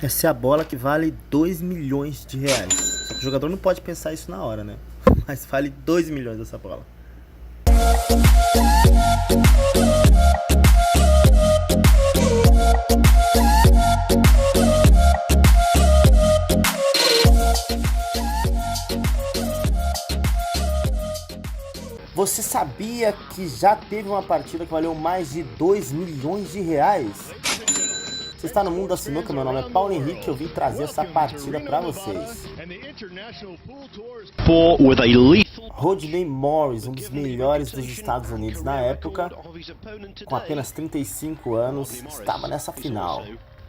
Essa é a bola que vale 2 milhões de reais. Só que o jogador não pode pensar isso na hora, né? Mas vale 2 milhões essa bola. Você sabia que já teve uma partida que valeu mais de 2 milhões de reais? Você está no mundo da sinuca, meu nome é Paulo Henrique e eu vim trazer essa partida para vocês. Rodney Morris, um dos melhores dos Estados Unidos na época, com apenas 35 anos, estava nessa final.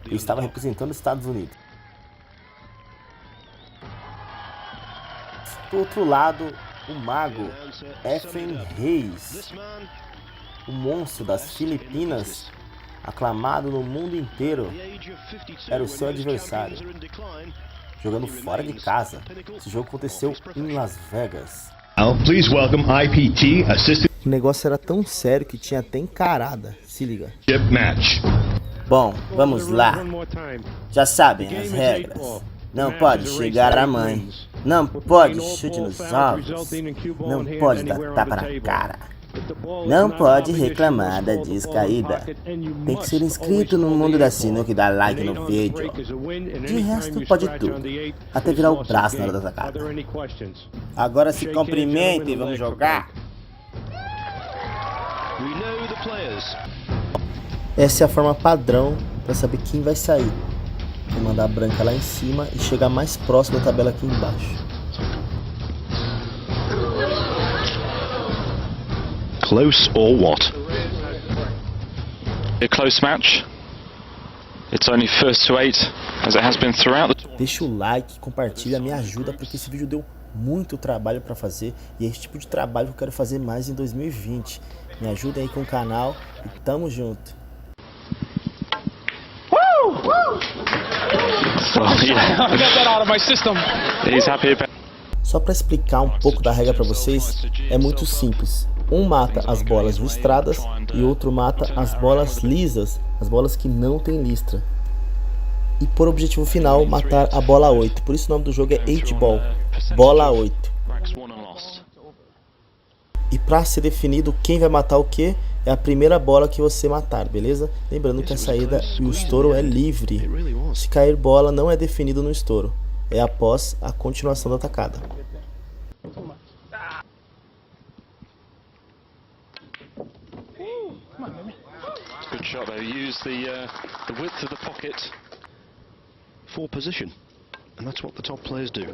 Ele estava representando os Estados Unidos. Do outro lado, o mago Efraim Reis, o monstro das Filipinas, aclamado no mundo inteiro, era o seu adversário, jogando fora de casa. Esse jogo aconteceu em Las Vegas. O negócio era tão sério que tinha até encarada, se liga. Bom, vamos lá. Já sabem as regras. Não pode chegar à mãe. Não pode chute nos ovos. Não pode dar tapa na cara. Não pode reclamar da descaída. Tem que ser inscrito no mundo da sinuca e dar like no vídeo. De resto, pode tudo. Até virar o braço na hora da sacada. Agora se cumprimente e vamos jogar. Essa é a forma padrão para saber quem vai sair. Vou mandar a branca lá em cima e chegar mais próximo da tabela aqui embaixo. Close or what? A close match. It's only first to 8 as it has been throughout the... Deixa o like, compartilha, me ajuda porque esse vídeo deu muito trabalho para fazer e é esse tipo de trabalho que eu quero fazer mais em 2020. Me ajuda aí com o canal e tamo junto. Só para explicar um pouco da regra para vocês, é muito simples. Um mata as bolas listradas e outro mata as bolas lisas, as bolas que não tem listra. E por objetivo final, matar a bola 8. Por isso o nome do jogo é 8 ball, bola 8. E para ser definido quem vai matar o que, é a primeira bola que você matar, beleza? Lembrando que a saída e o estouro é livre. Se cair bola não é definido no estouro, é após a continuação da atacada. Good shot though. Use the width of the pocket for position, and that's what the top players do.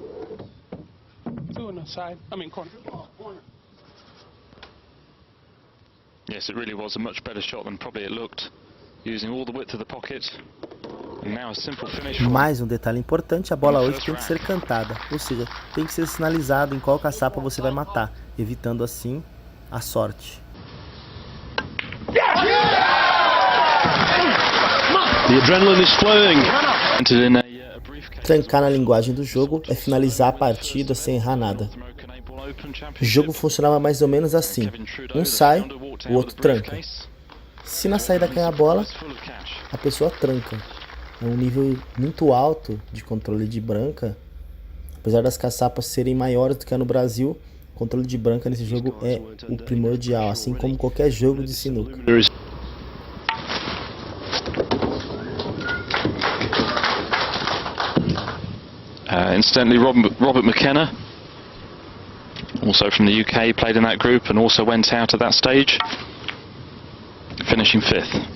Two on the side. I mean corner. Yes, it really was a much better shot than probably it looked. Using all the width of the pocket, and now a simple finish. Mais um detalhe importante: a bola 8 tem que ser cantada, ou seja, tem que ser sinalizado em qual caçapa você vai matar, evitando assim a sorte. Trancar na linguagem do jogo é finalizar a partida sem errar nada. O jogo funcionava mais ou menos assim: um sai, o outro tranca. Se na saída cair a bola, a pessoa tranca. É um nível muito alto de controle de branca. Apesar das caçapas serem maiores do que no Brasil, o controle de branca nesse jogo é o primordial, assim como qualquer jogo de sinuca. Incidentally, Robert McKenna, also from the UK, played in that group and also went out at that stage, finishing 5th.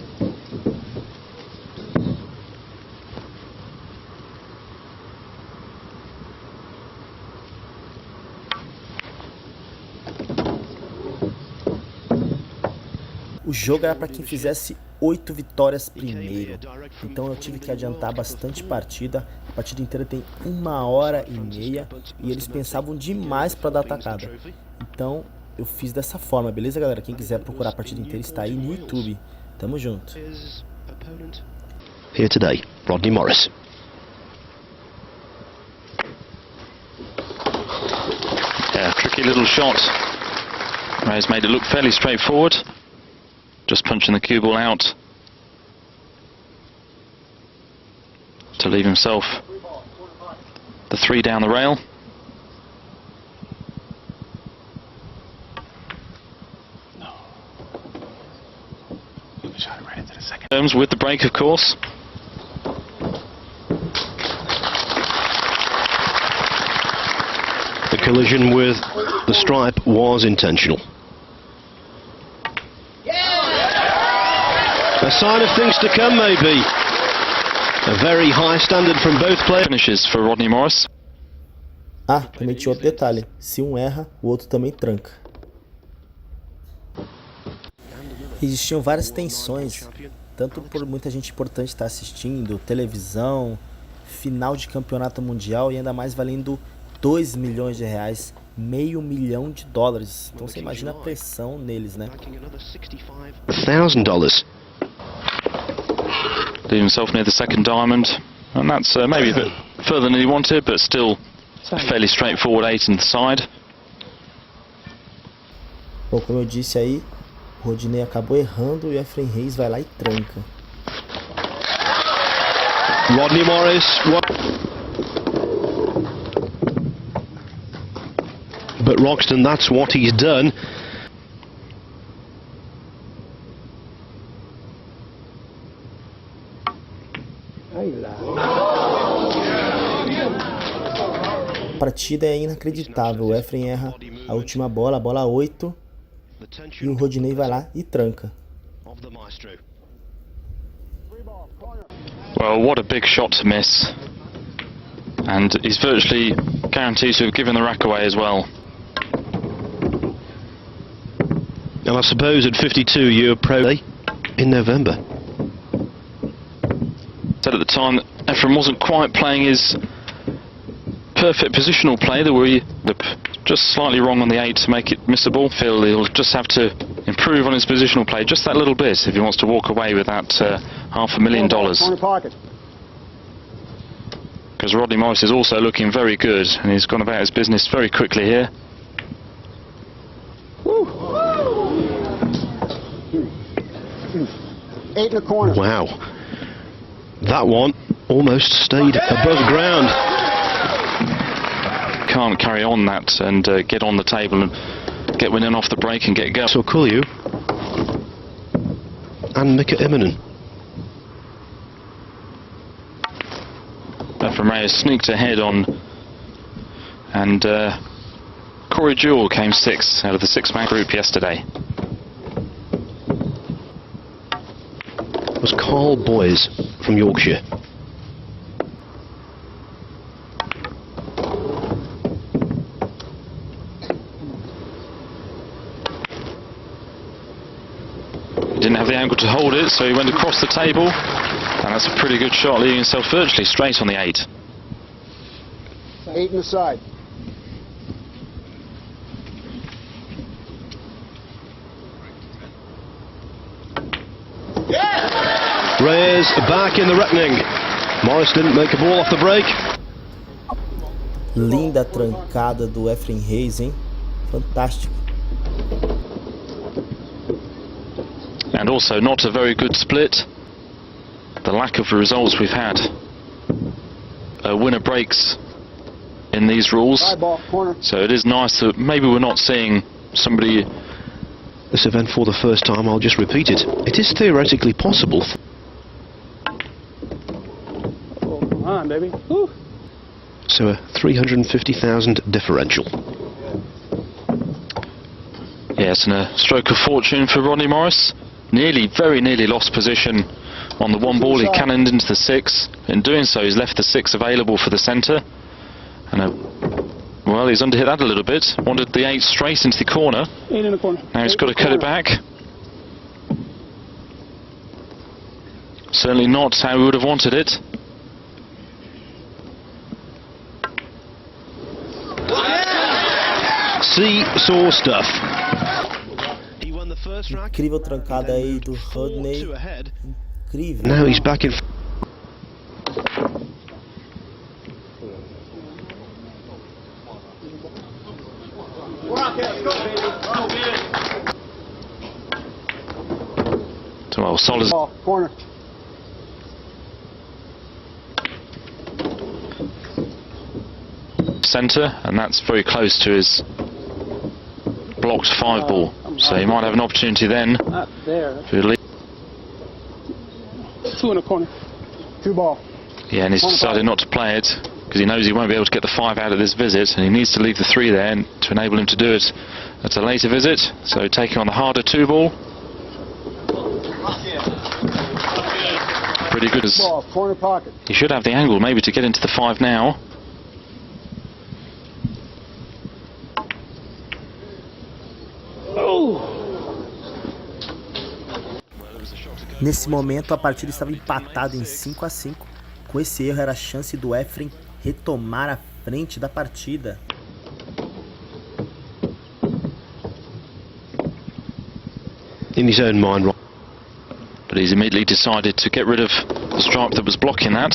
O jogo era para quem fizesse 8 vitórias primeiro, então eu tive que adiantar bastante partida. A partida inteira tem 1h30 e eles pensavam demais para dar atacada. Então eu fiz dessa forma, beleza, galera? Quem quiser procurar a partida inteira está aí no YouTube. Tamo junto. Here today, Rodney Morris. Yeah, tricky little shot. Ray's made it look fairly straightforward. Just punching the cue ball out. to leave himself the 3 down the rail. Terms with the break, of course. The collision with the stripe was intentional. A sign of things to come, maybe. A very high standard from both players. Finishes for Rodney Morris. Ah, também tinha outro detalhe. Se um erra, o outro também tranca. Existiam várias tensões, tanto por muita gente importante estar assistindo, televisão, final de campeonato mundial e ainda mais valendo 2 milhões de reais, $500 milhão. Então você imagina a pressão neles, né? $1,000. Leave himself near the second diamond, and that's maybe a bit further than he wanted, but still a fairly straightforward 8 in the side. Bom, como eu disse aí, o Rodney acabou errando e o Efren Reis vai lá e tranca. Rodney Morris. But Roxton, that's what he's done. A partida é inacreditável. O Efren erra a última bola, a bola 8, e o Rodney vai lá e tranca. Well, what a big shot to miss, and he's virtually guaranteed to have given the rack away as well. And I suppose at 52 you're pro in November. Said at the time that Efren wasn't quite playing his perfect positional play. They were just slightly wrong on the 8 to make it missable. Phil, he'll just have to improve on his positional play just that little bit if he wants to walk away with that $500,000. Because Rodney Morris is also looking very good, and he's gone about his business very quickly here. Eight in the corner. Wow. That one almost stayed above ground. Can't carry on that and get on the table and get winning off the break and get going. So Kulju and Mika Immonen. Efren Reyes sneaked ahead on, and Corey Jewell came 6th out of the 6-man group yesterday. It was Carl Boys from Yorkshire. Didn't have the angle to hold it, so he went across the table, and that's a pretty good shot, leaving himself virtually straight on the 8. 8 in the side. Reyes back in the reckoning. Morris didn't make a ball off the break. Linda trancada do Efren Reis, hein? Fantástico. And also not a very good split. The lack of results we've had. A winner breaks in these rules. So it is nice that maybe we're not seeing somebody. This event for the first time, I'll just repeat it. It is theoretically possible. Oh, come on, baby. Woo. So a 350,000 differential. Yes, and a stroke of fortune for Rodney Morris. Very nearly lost position on the 1 ball. He cannoned into the 6. In doing so, he's left the 6 available for the centre. And well, he's underhit that a little bit. Wanted the 8 straight into the corner. 8 in the corner. Now he's got to cut it back. Certainly not how we would have wanted it. Seesaw stuff. Incrível trancada aí do Rodney. Incrível. Now he's back in. Well, solid. Corner. centre, and that's very close to his blocked 5 ball. So he might have an opportunity then. Not there. To 2 in the corner. 2 ball. yeah, and he's decided not to play it because he knows he won't be able to get the 5 out of this visit, and he needs to leave the 3 there and to enable him to do it at a later visit. So taking on the harder 2 ball. Pretty good as Corner pocket. he should have the angle maybe to get into the 5 now. Nesse momento a partida estava empatada em 5 a 5. Com esse erro era a chance do Efren retomar a frente da partida. In his own mind, But he's immediately decided to get rid of the stripe that was blocking that.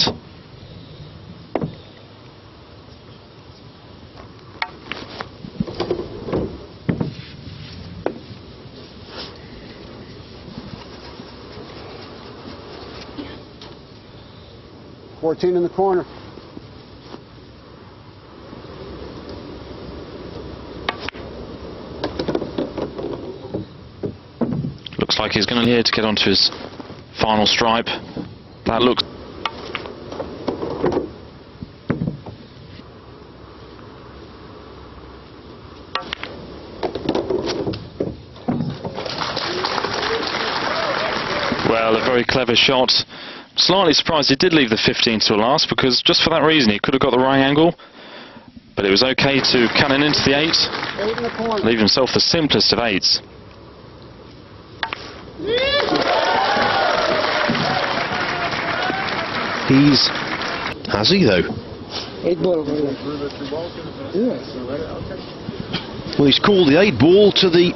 $14 in the corner. Looks like he's going to here to get onto his final stripe. That looks... Well, a very clever shot. Slightly surprised he did leave the 15 to last, because just for that reason he could have got the right angle. But it was okay to cannon into the 8, leave himself the simplest of 8s. Has he though? 8 ball. Well, he's called the 8 ball to the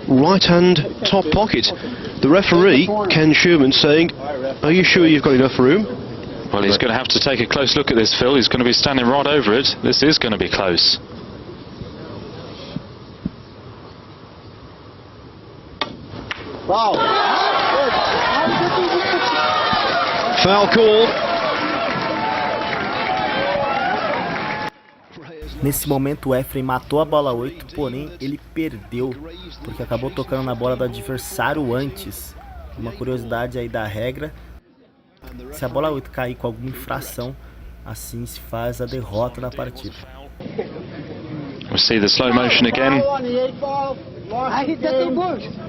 right-hand top pocket. The referee, Ken Schumann, saying, "Are you sure you've got enough room?" Well, he's going to have to take a close look at this, Phil. He's going to be standing right over it. This is going to be close. Foul. Foul call. Nesse momento o Efren matou a bola 8, porém ele perdeu, porque acabou tocando na bola do adversário antes. Uma curiosidade aí da regra: se a bola 8 cair com alguma infração, assim se faz a derrota da partida. We'll see the slow motion again.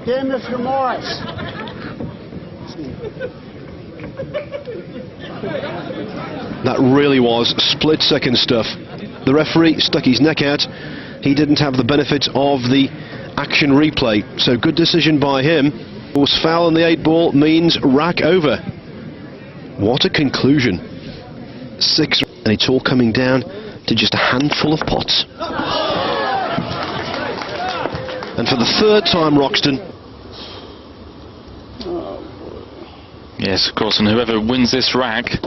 Mr. Morris. That really was split-second stuff. The referee stuck his neck out. He didn't have the benefit of the action replay, so good decision by him. Of course, foul on the 8 ball means rack over. What a conclusion. 6, and it's all coming down to just a handful of pots. And for the 3rd time, Roxton. Yes, of course, and whoever wins this rack...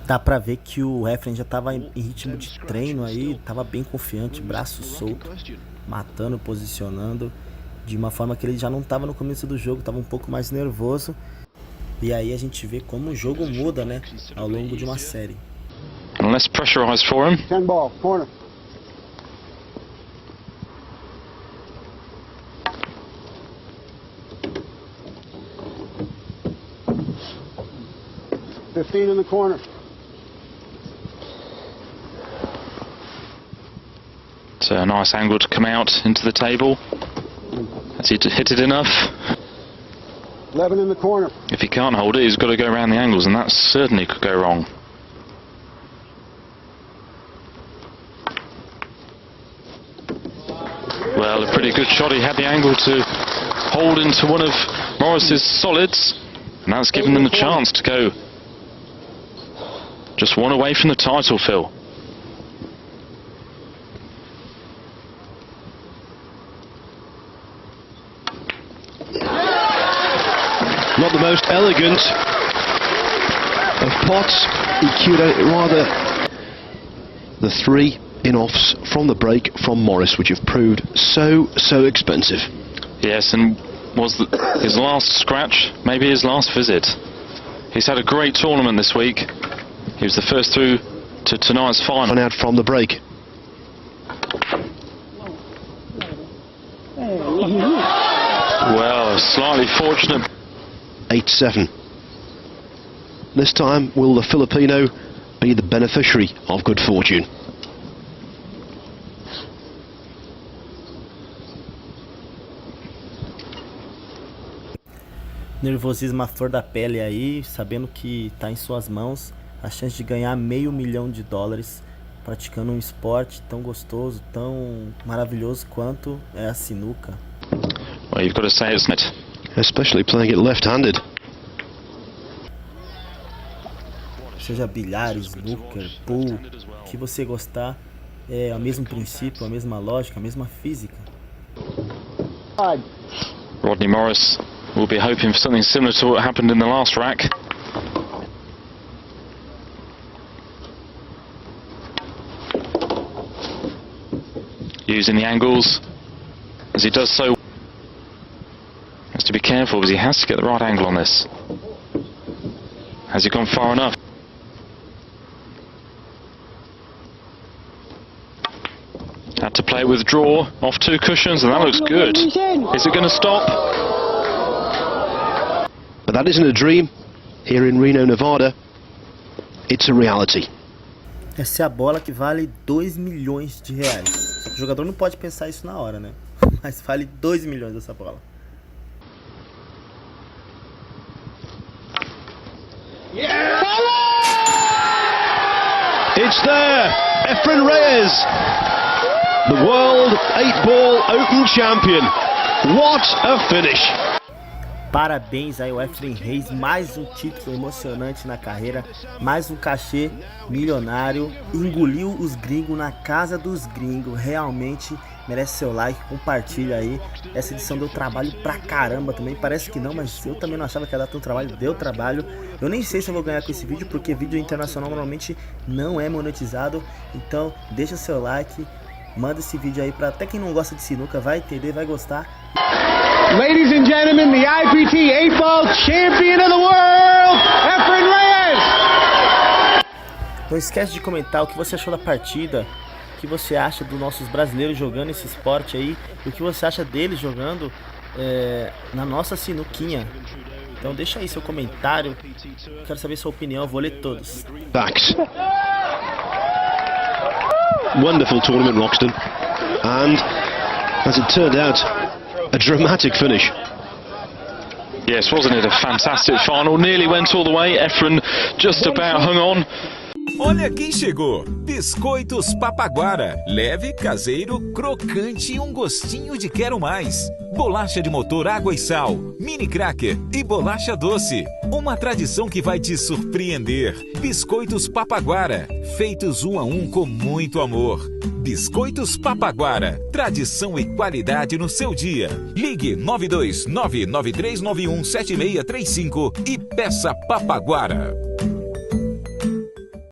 Dá pra ver que o Efren já tava em ritmo de treino aí, tava bem confiante, braço solto, matando, posicionando, de uma forma que ele já não tava no começo do jogo, tava um pouco mais nervoso. E aí a gente vê como o jogo muda, né, ao longo de uma série. Less pressurized for him. 10 ball, corner. $15 in the corner. It's a nice angle to come out into the table. Has he hit it enough? 11 in the corner. If he can't hold it, he's got to go around the angles, and that certainly could go wrong. Well, a pretty good shot. He had the angle to hold into one of Morris's solids, and that's given them the chance to go just one away from the title, Phil. Not the most elegant of pots. He cued out rather the 3 in-offs from the break from Morris, which have proved so expensive. Yes, and was his last scratch, maybe his last visit. He's had a great tournament this week, He was the first through to tonight's final. Run out from the break. Well, slightly fortunate. 8-7. This time, will the Filipino be the beneficiary of good fortune? Nervosismo à flor da pele aí, sabendo que está em suas mãos a chance de ganhar $500 milhão praticando um esporte tão gostoso, tão maravilhoso quanto é a sinuca. Well, you've got to say, isn't it? Especially playing it left-handed. Seja bilhar, snooker, pool, o que você gostar, é o mesmo princípio, a mesma lógica, a mesma física. Rodney Morris will be hoping for something similar to what happened in the last rack. Using the angles as he does so. Has to be careful because he has to get the right angle on this. Has he gone far enough? Had to play with draw off 2 cushions, and that looks good. Is it going to stop? But that isn't a dream. Here in Reno, Nevada, it's a reality. Essa é a bola que vale $2 milhões. Só que o jogador não pode pensar isso na hora, né? Mas vale $2 milhões essa bola. It's there, Efren Reyes, the World 8-Ball Open Champion. What a finish! Parabéns aí ao Efren Reyes, mais um título emocionante na carreira, mais um cachê milionário, engoliu os gringos na casa dos gringos, realmente merece seu like, compartilha aí, essa edição deu trabalho pra caramba também, parece que não, mas eu também não achava que ia dar tanto trabalho, deu trabalho, eu nem sei se eu vou ganhar com esse vídeo, porque vídeo internacional normalmente não é monetizado, então deixa seu like, manda esse vídeo aí pra até quem não gosta de sinuca, vai entender, vai gostar. Ladies and gentlemen, the IPT 8-Ball Champion of the World, Efren Reyes! Não esquece de comentar o que você achou da partida, o que você acha dos nossos brasileiros jogando esse esporte aí, e o que você acha deles jogando na nossa sinuquinha. Então deixa aí seu comentário, quero saber sua opinião, eu vou ler todos. Backs. Wonderful tournament, Roxton. And, as it turned out, a dramatic finish. Yes, wasn't it a fantastic final? Nearly went all the way. Efren just about hung on. Olha quem chegou! Biscoitos Papaguara. Leve, caseiro, crocante e um gostinho de quero mais. Bolacha de motor água e sal, mini cracker e bolacha doce. Uma tradição que vai te surpreender. Biscoitos Papaguara. Feitos 1 a 1 com muito amor. Biscoitos Papaguara. Tradição e qualidade no seu dia. Ligue 92993917635 e peça Papaguara.